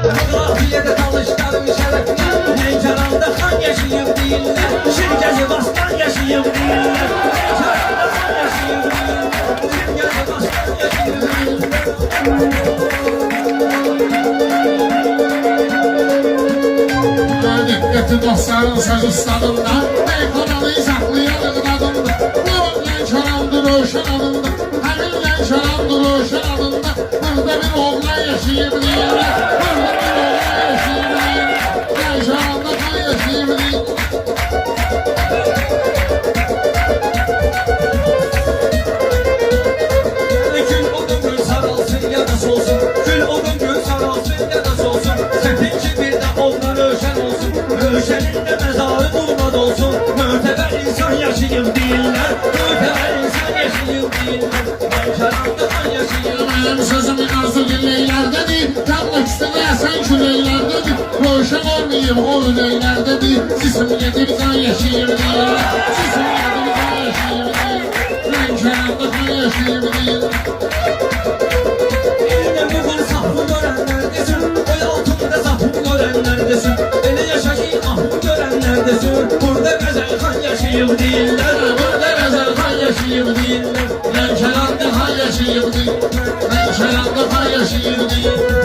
Kafiyede çalışlarım şerefli Lenkaranda kan yaşayım değiller Şirketi bastan yaşayım değiller Lenkaranda kan yaşayım değiller Şirketi bastan yaşayım değiller Dikkati dostların söz ustadında Ekonomiyi saklayan adımda Bunun Lenkarandı Ruşen adında Hemin Lenkarandı Ruşen adında Burada bir oğlan yaşayım değiller Burada bir oğlan yaşayım değiller Lenkaranda kan yaşayım değiller Gül odun gül saralsın ya da solsun Gül odun gül saralsın ya da solsun Sepin kibirde oğlan Ruşen olsun Ruşen'in de mezarı bulmaz olsun Müteber insan yaşayım değiller Müteber insan yaşayım değiller Lenkaranda kan yaşayım Benim sözümün arzu dilleylerdedir Yanmak istemeyesen küleylerdedir Ruşen olmayayım o üleylerdedir Cisim getir can yaşayım değiller Cisim getir can yaşayım değiller Lenkaranda kan yaşayım değiller Eline bugün safı görenlerdesin El altında safı görenlerdesin Ele yaşayı ahı görenlerdesin Burada gazel kan yaşayım değiller Burada gazel kan yaşayım değiller Lenkaranda kan yaşayım değiller Lenkaranda kan yaşayım değiller